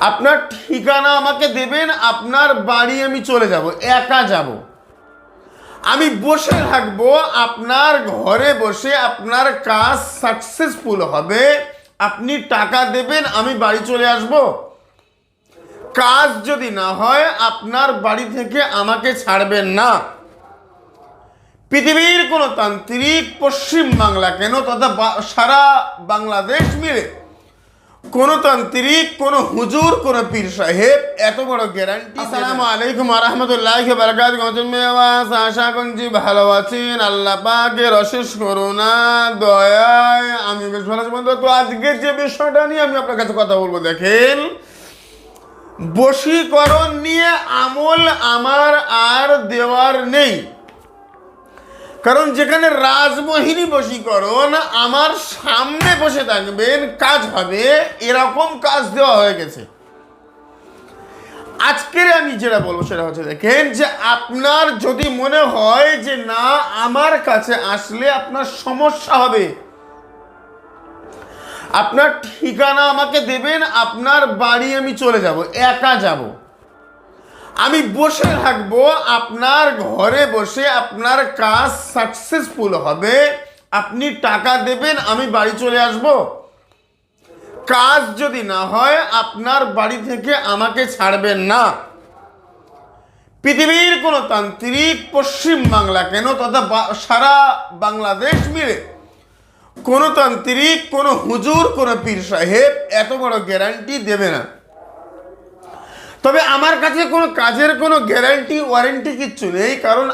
আপনার ঠিকানা আমাকে দেবেন, আপনার বাড়ি আমি চলে যাব, একা যাব। আমি বসে থাকবো, আপনার ঘরে বসে আপনার কাজ সাকসেসফুল হবে, আপনি টাকা দেবেন, আমি বাড়ি চলে আসব। কাজ যদি না হয় আপনার বাড়ি থেকে আমাকে ছাড়বেন না। পৃথিবীর কোনো তান্ত্রিক, পশ্চিম বাংলা কেন তথা সারা বাংলাদেশ মিলে কোনো তান্ত্রিক, কোনো হুজুর, কোনো পীর সাহেব এত বড় গ্যারান্টি। আসসালামু আলাইকুম ওয়া রাহমাতুল্লাহি ওয়া বারাকাতুহু। আশা করছি ভালো আছেন। আল্লাহ পাকের অশেষ করুণা দয়ায় আমি বেশ ভালো আছি। তো আজকের যে বিষয়টা নিয়ে আমি আপনার কাছে কথা বলবো, দেখেন, বশীকরণ নিয়ে আমল আমার আর দেওয়ার নেই। কারণ যেখানে রাজমোহিনী বশীকরণ আমার সামনে বসে থাকবেন, কাজ হবে, এরকম কাজ দেওয়া হয়ে গেছে। আজকের আমি যেটা বলবো সেটা হচ্ছে, দেখেন, যে আপনার যদি মনে হয় যে না আমার কাছে আসলে আপনার সমস্যা হবে, আপনার ঠিকানা আমাকে দেবেন, আপনার বাড়ি আমি চলে যাব, একা যাব। আমি বসে থাকবো, আপনার ঘরে বসে আপনার কাজ সাকসেসফুল হবে, আপনি টাকা দেবেন, আমি বাড়ি চলে আসব। কাজ যদি না হয় আপনার বাড়ি থেকে আমাকে ছাড়বেন না। পৃথিবীর কোনো তান্ত্রিক, পশ্চিম বাংলা কেন তথা সারা বাংলাদেশ মিলে কোনো তান্ত্রিক, কোনো হুজুর, কোনো পীর সাহেব এত বড় গ্যারান্টি দেবে না। তবে আমার কাছে কোনো কাজের কোনো গ্যারান্টি, ওয়ারেন্টি কিচ্ছু নেই। কারণ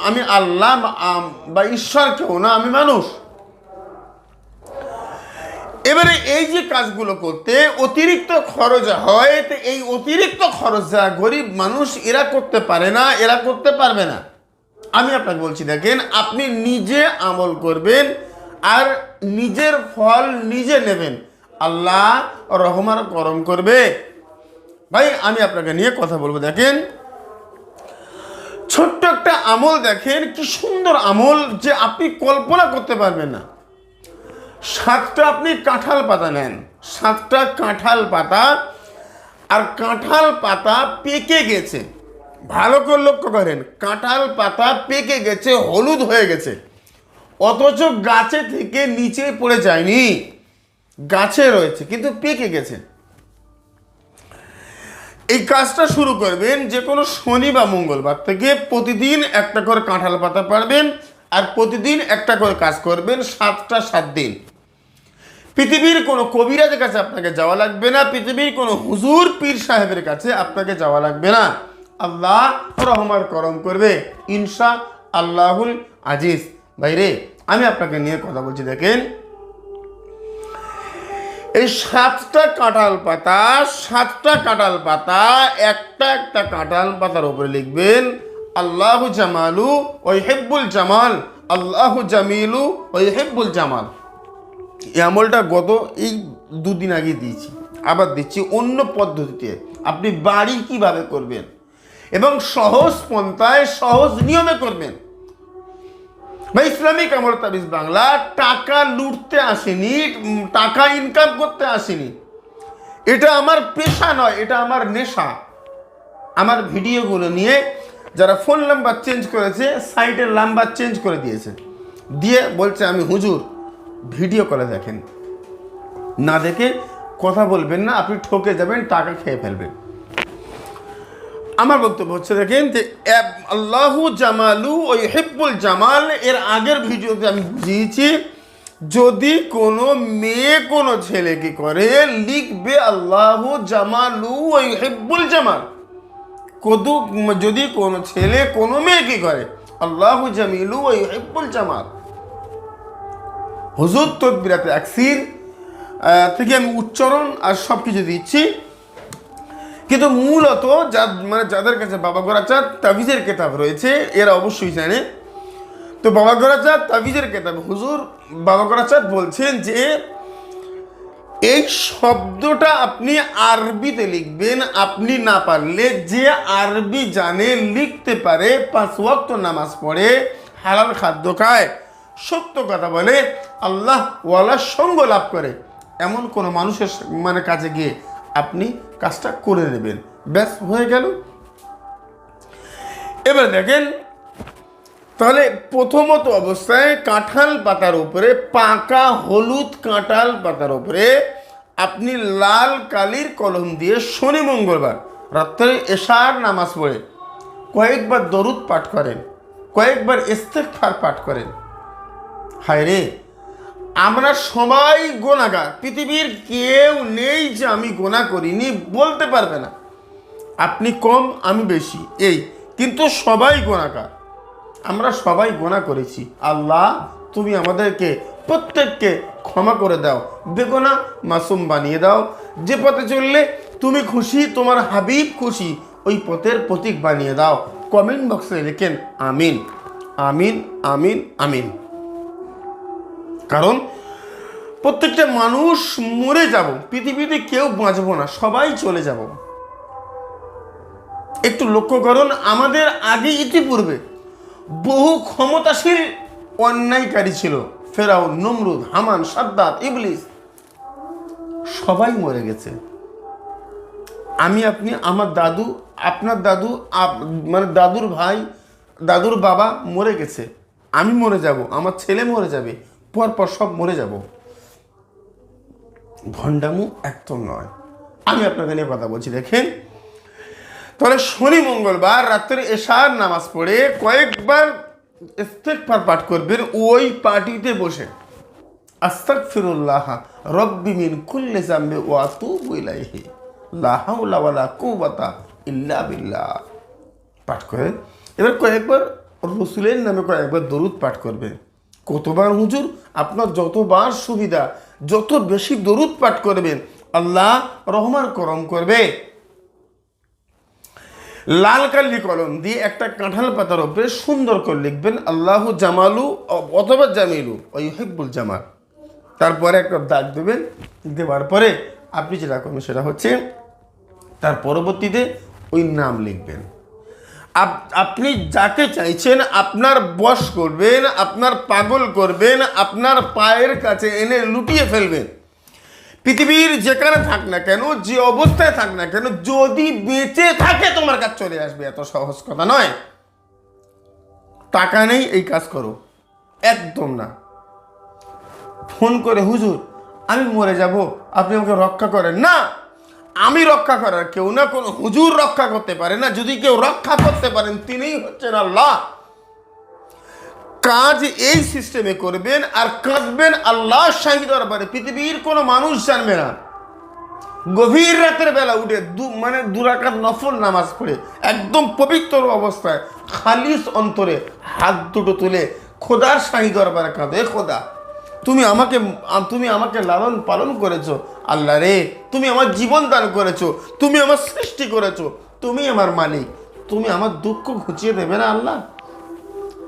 আমি আল্লাহ বা ঈশ্বর কেউ না, আমি মানুষ। এবারে এই যে কাজগুলো করতে অতিরিক্ত খরচ হয়, তো এই অতিরিক্ত খরচ যারা গরিব মানুষ এরা করতে পারে না, এরা করতে পারবে না। আমি আপনাকে বলছি, দেখেন, আপনি নিজে আমল করবেন আর নিজের ফল নিজে নেবেন, আল্লাহ রহমান করম করবে। ভাই আমি আপনাকে নিয়ে কথা বলবো। দেখেন, ছোট্ট একটা আমল, দেখেন কি সুন্দর আমল যে আপনি কল্পনা করতে পারবেন না। 7টা আপনি কাঁঠাল পাতা নেন, 7টা কাঁঠাল পাতা, আর কাঁঠাল পাতা পেকে গেছে। ভালো করে লক্ষ্য করেন, কাঁঠাল পাতা পেকে গেছে, হলুদ হয়ে গেছে, অথচ গাছে থেকে নিচে পড়ে যায়নি, গাছে রয়েছে কিন্তু পেকে গেছে। এই কাজটা শুরু করবেন যে কোনো শনি বা মঙ্গলবার থেকে। প্রতিদিন একটা করে কাঁঠাল পাতা পারবেন আর প্রতিদিন একটা করে কাজ করবেন, 7টা 7 দিন। পৃথিবীর কোনো কবিরাজের কাছে আপনাকে যাওয়া লাগবে না, পৃথিবীর কোনো হুজুর পীর সাহেবের কাছে আপনাকে যাওয়া লাগবে না। আল্লাহ রহমান করম করবে ইনশা আল্লাহুল আজিজ। ভাইরে আমি আপনাকে নিয়ে কথা বলছি, দেখেন, এই 7টা কাঁঠাল পাতা, 7টা কাঁঠাল পাতা, একটা কাঁঠাল পাতার উপরে লিখবেন আল্লাহু জামালু ওয়া ইউহিব্বুল জামাল, আল্লাহু জামিলু ওয়া ইউহিব্বুল জামাল। এই আমলটা গত এই 2 দিন আগে দিয়েছি, আবার দিচ্ছি অন্য পদ্ধতিতে। আপনি বাড়ি কিভাবে করবেন এবং সহজ পন্থায়, সহজ নিয়মে করবেন। ভাই, ইসলামিক আমল তাবিজ বাংলা টাকা লুটতে আসেনি, টাকা ইনকাম করতে আসেনি। এটা আমার পেশা নয়, এটা আমার নেশা। আমার ভিডিওগুলো নিয়ে যারা ফোন নাম্বার চেঞ্জ করেছে, সাইটের নাম্বার চেঞ্জ করে দিয়েছে, দিয়ে বলছে আমি হুজুর, ভিডিও করে দেখেন, না দেখে কথা বলবেন না, আপনি ঠকে যাবেন, টাকা খেয়ে ফেলবেন। আমার বক্তব্য হচ্ছে, দেখেন, যে আল্লাহু জামালু ও ইউহিব্বুল জামাল এর আগের ভিডিওতে আমি বুঝিয়েছি, যদি কোনো মেয়ে কোনো ছেলে কি করে লিখবে আল্লাহু জামালু ও ইউহিব্বুল জামাল, যদি কোনো ছেলে কোনো মেয়ে কি করে আল্লাহু জামিলু ও ইউহিব্বুল জামাল। হুজুর তদবিরাতে আকসির থেকে আমি উচ্চারণ আর সব কিছু দিচ্ছি, কিন্তু মূলত যাদের কাছে বাবা গোরাচাঁদ তাবিজের কেতাব রয়েছে এরা অবশ্যই জানে। তো বাবা গোরাচাঁদ তাবিজের কেতাব হুজুর বাবা গোরাচাঁদ বলছেন যে এই শব্দটা আপনি আরবিতে লিখবেন। আপনি না পারলে যে আরবি জানে, লিখতে পারে, 5 ওয়াক্ত নামাজ পড়ে, হালাল খাদ্য খায়, সত্য কথা বলে, আল্লাহ ওয়ালা সঙ্গ লাভ করে, এমন কোনো মানুষের কাছে গিয়ে আপনি কাজটা করে নেবেন, ব্যাস হয়ে গেল। এবার দেখেন, তাহলে প্রথমত অবস্থায় কাঁঠাল পাতার উপরে, পাকা হলুদ কাঁঠাল পাতার উপরে আপনি লাল কালির কলম দিয়ে শনি মঙ্গলবার রাত্রে এশার নামাজ পড়ে কয়েকবার দরুদ পাঠ করেন, কয়েকবার ইস্তেগফার পাঠ করেন। হায় রে, আমরা সবাই গোনাগার, পৃথিবীর কেউ নেই যে আমি গোনা করিনি বলতে পারবে না। আপনি কম, আমি বেশি, এই কিন্তু সবাই গোনাগার, আমরা সবাই গোনা করেছি। আল্লাহ তুমি আমাদেরকে প্রত্যেককে ক্ষমা করে দাও, বেগুনা মাসুম বানিয়ে দাও। যে পথে চললে তুমি খুশি, তোমার হাবিব খুশি, ওই পথের প্রতীক বানিয়ে দাও। কমেন্ট বক্সে লিখেন আমিন, আমিন, আমিন, আমিন। কারণ প্রত্যেকটা মানুষ মরে যাব, পৃথিবীতে কেউ বাঁচবো না, সবাই চলে যাব। একটু লক্ষ্য করুন, আমাদের আগে ইতিপূর্বে বহু ক্ষমতাশীল অন্যায়কারী ছিল, ফেরাউন, নমরুদ, হামান, সাদ্দাত, ইবলিস, সবাই মরে গেছে। আমি, আপনি, আমার দাদু, আপনার দাদু, মানে দাদুর ভাই, দাদুর বাবা মরে গেছে, আমি মরে যাব, আমার ছেলে মরে যাবে, পরপর সব মরে যাব। ভণ্ডামু একদম নয়। আমি আপনাকে নিয়ে কথা বলছি। দেখেন, তাহলে শনি মঙ্গলবার রাত্রে এশার নামাজ পড়ে কয়েকবার ইস্তেগফার পাঠ করবেন ওই পার্টিতে বসে। আস্তাগফিরুল্লাহ রব্বি মিন কুল্লি যামবি ওয়া আতুবু ইলাইহি লা হাওলা ওয়ালা কুওয়াতা ইল্লা বিল্লাহ পাঠ করেন। এবার কয়েকবার রসুলের নামে কয়েকবার দরুদ পাঠ করবেন। কতবার হুজুর? আপনার যতবার সুবিধা, যত বেশি দরুদ পাঠ করবেন আল্লাহ রহমান করম করবে। লাল কালি কলম দিয়ে একটা কাঁঠাল পাতার উপরে সুন্দর করে লিখবেন আল্লাহু জামালু অথবা জামিলু ওই হিব্বুল জামাল। তারপরে একটা দাগ দেবেন, দেওয়ার পরে আপনি যেটা করবেন সেটা হচ্ছে তার পরবর্তীতে ওই নাম লিখবেন। আপনি যাকে চাইছেন আপনার বশ করবেন, আপনার পাগল করবেন, আপনার পায়ের কাছে এনে লুটিয়ে ফেলবেন। পৃথিবীর যেখানে থাক না কেন, যে অবস্থায় থাক না কেন, যদি বেঁচে থাকে তোমার কাছে চলে আসবে। এত সহজ কথা নয়। টাকা নেই এই কাজ করো, একদম না। ফোন করে হুজুর আমি মরে যাব, আপনি আমাকে রক্ষা করেন না। আমি রক্ষা করার কেউ না, কোনো হুজুর রক্ষা করতে পারে না। যদি কেউ রক্ষা করতে পারেন তিনিই হচ্ছেন আল্লাহ। কাজ এই সিস্টেমে করবেন আর কাঁদবেন আল্লাহ শাহী দরবারে। পৃথিবীর কোনো মানুষ জানবে না। গভীর রাতের বেলা উঠে দু রাকাত নফল নামাজ পড়ে একদম পবিত্র অবস্থায় খালিস অন্তরে হাত দুটো তুলে খোদার শাহী দরবারে কাঁদে, খোদা তুমি আমাকে লালন পালন করেছো, আল্লাহ রে তুমি আমার জীবন দান করেছো, তুমি আমার সৃষ্টি করেছো, তুমি আমার মালিক, তুমি আমার দুঃখ ঘুচিয়ে দেবে না আল্লাহ।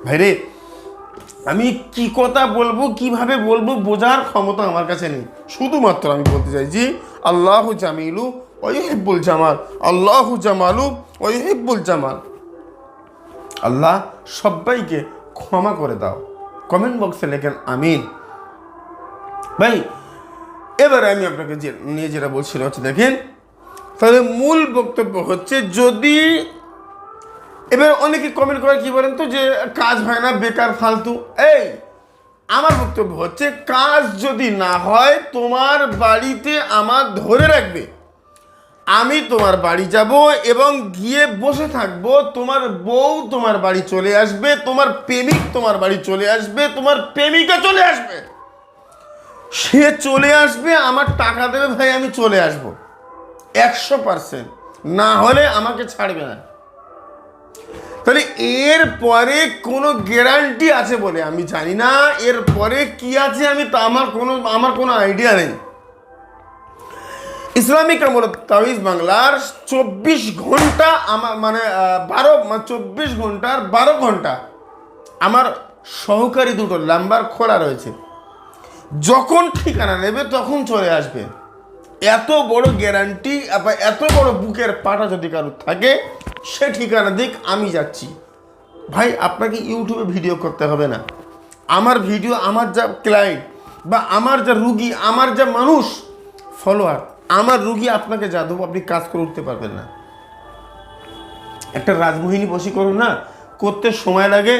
ভাইরে, আমি কি কথা বলবো, কিভাবে বলবো বোঝার ক্ষমতা আমার কাছে নেই। শুধুমাত্র আমি বলতে চাইছি আল্লাহু জামিলু ওয়া ইউহিব্বুল জামাল, আল্লাহু জামালু ওয়া ইউহিব্বুল জামাল। আল্লাহ সবাইকে ক্ষমা করে দাও। কমেন্ট বক্সে লেখেন আমিন। ভাই, এবারে আমি আপনাকে নিয়ে যেটা বলছিলাম হচ্ছে, দেখেন তাহলে মূল বক্তব্য হচ্ছে, যদি এবার অনেকে কমেন্ট করে কি বলেন তো যে কাজ হয় না, বেকার, ফালতু। এই আমার বক্তব্য হচ্ছে, কাজ যদি না হয় তোমার বাড়িতে আমার ধরে রাখবে, আমি তোমার বাড়ি যাব এবং গিয়ে বসে থাকবো। তোমার বউ তোমার বাড়ি চলে আসবে, তোমার প্রেমিক তোমার বাড়ি চলে আসবে, তোমার প্রেমিকা চলে আসবে। সে চলে আসবে, আমার টাকা দেবে, ভাই আমি চলে আসব 100%, না হলে আমাকে ছাড়বে না। তাহলে এর পরে কোনো গ্যারান্টি আছে বলে আমি জানি না। এর পরে কি আছে আমি তা আমার কোনো আইডিয়া নেই। ইসলামিক আমলত তাবিজ বাংলার 24 ঘন্টা আমার মানে 24 ঘন্টার 12 ঘন্টা আমার সহকারী দুটো নাম্বার খোলা রয়েছে। যখন ঠিকানা নেবে তখন চলে আসবে। এত বড় গ্যারান্টি বা এত বড় বুকের পাটা যদি কারোর থাকে, সে ঠিকানা দিক, আমি যাচ্ছি। ভাই, আপনাকে ইউটিউবে ভিডিও করতে হবে না। আমার ভিডিও, আমার যা ক্লায়েন্ট বা আমার যা রুগী, আমার যা মানুষ ফলোয়ার, আমার রুগী আপনাকে যা দেবো আপনি কাজ করে উঠতে পারবেন না। একটা রাজমোহিনী বশীকরণ না করতে সময় লাগে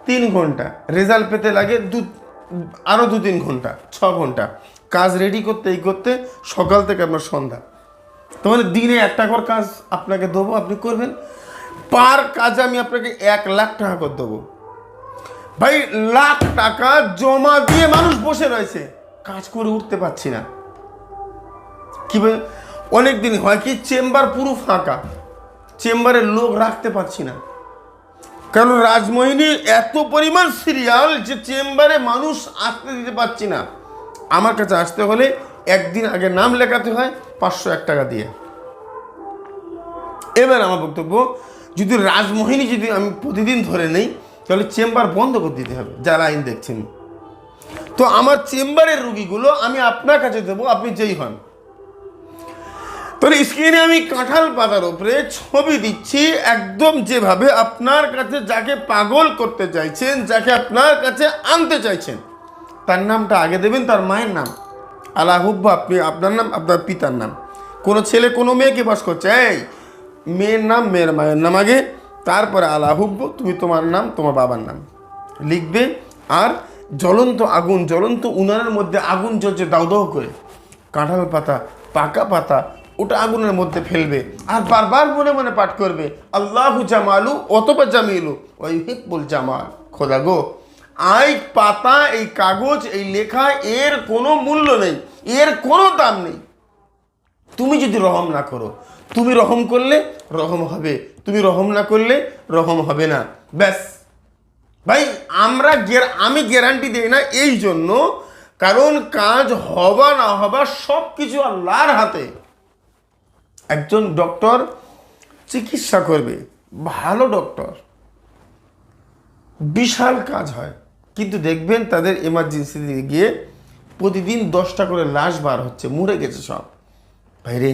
3 ঘন্টা, রেজাল্ট পেতে লাগে আরও 2-3 ঘন্টা, 6 ঘন্টা কাজ রেডি করতে এই করতে সকাল থেকে আপনার সন্ধ্যা। তাহলে দিনে একটা করে কাজ আপনাকে দেবো, আপনি করবেন। পার কাজে আমি আপনাকে 1 লাখ টাকা করে দেবো। ভাই লাখ টাকা জমা দিয়ে মানুষ বসে রয়েছে, কাজ করে উঠতে পারছি না। কীভাবে? অনেক দিন হয় কি চেম্বার পুরো ফাঁকা, চেম্বারে লোক রাখতে পারছি না, কারণ রাজমোহিনী এত পরিমাণ সিরিয়াল যে চেম্বারে মানুষ আসতে দিতে পারছি না। আমার কাছে আসতে হলে একদিন আগে নাম লেখাতে হয় 501 টাকা দিয়ে। এবার আমার বক্তব্য, যদি রাজমোহিনী যদি আমি প্রতিদিন ধরে নেই তাহলে চেম্বার বন্ধ করে দিতে হবে, যারা আইন দেখছেন। তো আমার চেম্বারের রুগীগুলো আমি আপনার কাছে দেবো, আপনি যেই হন। তাহলে স্ক্রিনে আমি কাঁঠাল পাতার উপরে ছবি দিচ্ছি, একদম যেভাবে আপনার কাছে যাকে পাগল করতে চাইছেন, যাকে আপনার কাছে আনতে চাইছেন, তার নামটা আগে দেবেন, তার মায়ের নাম আলা হুব্বা, আপনি আপনার নাম, আপনার পিতার নাম। কোনো ছেলে কোনো মেয়েকে বাস করছে, এই মেয়ের নাম, মেয়ের মায়ের নাম আগে, তারপরে আলা হুব্ব, তুমি তোমার নাম, তোমার বাবার নাম লিখবে। আর জ্বলন্ত আগুন, জ্বলন্ত উনানের মধ্যে আগুন জ্বলছে দাউ দাউ করে, কাঁঠাল পাতা, পাকা পাতা, ওটা আগুনের মধ্যে ফেলবে আর বারবার মনে মনে পাঠ করবে, আল্লাহু জামালু অতবা জামিলু ওয়া ইউহিব্বুল জামাল। খোদা গো, এই পাতা, এই কাগজ, এই লেখা, এর কোনো মূল্য নেই, এর কোনো দাম নেই। তুমি যদি রহম না করো, তুমি রহম করলে রহম হবে, তুমি রহম না করলে রহম হবে না। ব্যাস ভাই, আমি গ্যারান্টি দিই না এই জন্য, কারণ কাজ হবা না হবা সব কিছু আল্লাহর হাতে। একজন ডক্টর চিকিৎসা করবে, ভালো ডক্টর, বিশাল কাজ হয়, কিন্তু দেখবেন তাদের এমার্জেন্সিতে গিয়ে প্রতিদিন 10টা করে লাশ বার হচ্ছে, মরে গেছে সব। ভাইরে,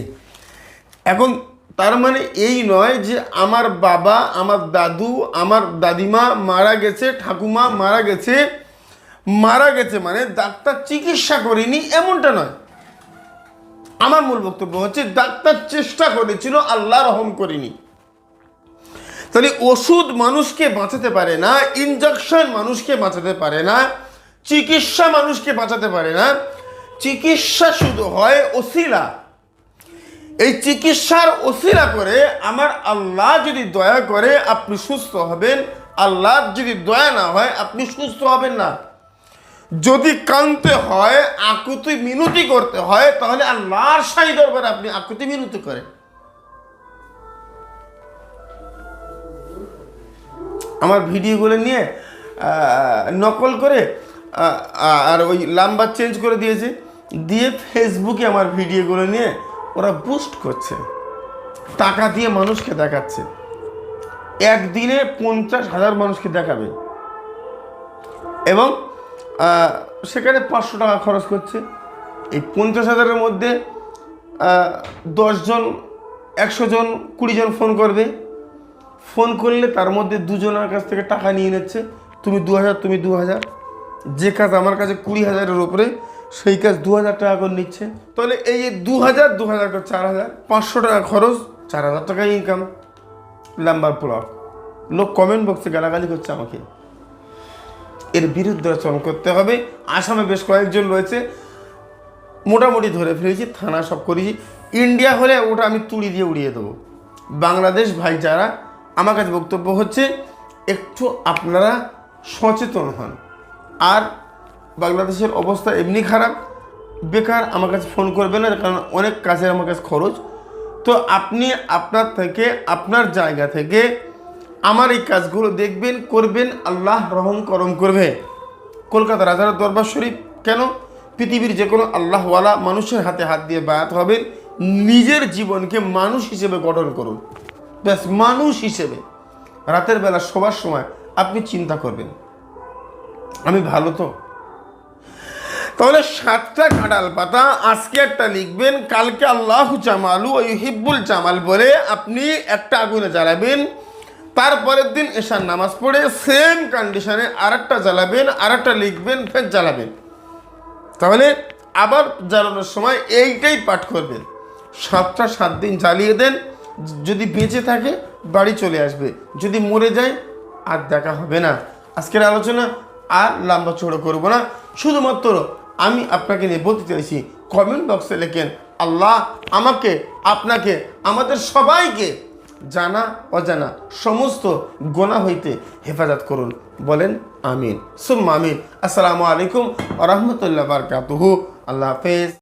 এখন তার মানে এই নয় যে আমার বাবা, আমার দাদু, আমার দাদিমা মারা গেছে, ঠাকুমা মারা গেছে মানে ডাক্তার চিকিৎসা করেনি, এমনটা নয়। আমার মূল বক্তব্য হচ্ছে ডাক্তার চেষ্টা করেছিল, আল্লাহ রহম করেনি। তাহলে ওষুধ মানুষকে বাঁচাতে পারে না, ইনজেকশন মানুষকে বাঁচাতে পারে না, চিকিৎসা মানুষকে বাঁচাতে পারে না। চিকিৎসা শুধু হয় ওসিলা। এই চিকিৎসার ওসিলা করে আমার আল্লাহ যদি দয়া করে আপনি সুস্থ হবেন, আল্লাহ যদি দয়া না হয় আপনি সুস্থ হবেন না। যদি কাঁদতে হয়, আকুতি মিনতি করতে হয়, তাহলে আল্লাহর শাহী দরবারে আপনি আকুতি মিনতি করেন। আমার ভিডিওগুলো নিয়ে নকল করে আর ওই নাম্বার চেঞ্জ করে দিয়েছে, দিয়ে ফেসবুকে আমার ভিডিওগুলো নিয়ে ওরা বুস্ট করছে, টাকা দিয়ে মানুষকে দেখাচ্ছে। একদিনে 50,000 মানুষকে দেখাবে এবং সেখানে 500 টাকা খরচ করছে। এই 50,000-এর মধ্যে 10 জন, 100 জন, 20 জন ফোন করবে। ফোন করলে তার মধ্যে 2 জনের কাছ থেকে টাকা নিয়ে নিচ্ছে, তুমি 2000, তুমি 2000। যে কাজ আমার কাছে 20,000-এর উপরে, সেই কাজ 2000 টাকা করে নিচ্ছে। তাহলে এই যে 2000 করে 4000, 500 টাকা খরচ, 4000 টাকা ইনকাম। নাম্বার ব্লক, লোক কমেন্ট বক্সে গালাগালি করছে আমাকে। এর বিরুদ্ধে আচরণ করতে হবে। আসামে বেশ কয়েকজন রয়েছে, মোটামুটি ধরে ফেলেছি, থানা সব করেছি। ইন্ডিয়া হলে ওটা আমি তুড়ি দিয়ে উড়িয়ে দেবো। বাংলাদেশ ভাই যারা, আমার কাছে বক্তব্য হচ্ছে একটু আপনারা সচেতন হন। আর বাংলাদেশের অবস্থা এমনি খারাপ, বেকার আমার কাছে ফোন করবে না, কারণ অনেক কাজের আমার কাছে খরচ। তো আপনি আপনার থেকে, আপনার জায়গা থেকে আমার এই কাজগুলো দেখবেন, করবেন, আল্লাহ রহম করম করবে। কলকাতা রাজার দরবার শরীফ কেন, পৃথিবীর যে কোনো আল্লাহওয়ালা মানুষের হাতে হাত দিয়ে বায়াত হবেন। নিজের জীবনকে মানুষ হিসেবে গঠন করুন, ব্যাস মানুষ হিসেবে। রাতের বেলা শোবার সময় আপনি চিন্তা করবেন আমি ভালো তো। তাহলে 7টা কাঁঠাল পাতা, আজকে একটা লিখবেন, কালকে আল্লাহু জামালু ওয়া ইউহিব্বুল জামাল বলে আপনি একটা আগুনে জ্বালাবেন। তারপরের দিন এশার নামাজ পড়ে সেম কন্ডিশনে আরেকটা জ্বালাবেন, আরেকটা লিখবেন, ফের জ্বালাবেন। তাহলে আবার জ্বালানোর সময় এইটাই পাঠ করবেন। 7টা 7 দিন জ্বালিয়ে দেন, যদি বেঁচে থাকে বাড়ি চলে আসবে, যদি মরে যায় আর দেখা হবে না। আজকের আলোচনা আর লম্বা চড়ো করবো না, শুধুমাত্র আমি আপনাকে নিয়ে বলতে চাইছি, কমেন্ট বক্সে লেখেন আল্লাহ আমাকে, আপনাকে, আমাদের সবাইকে জানা অজানা সমস্ত গোনা হইতে হেফাজত করুন। বলেন আমিন সুম্মা আমিন। আসসালামু আলাইকুম ওয়া রাহমাতুল্লাহি ওয়া বারাকাতুহু। আল্লাহ হাফেজ।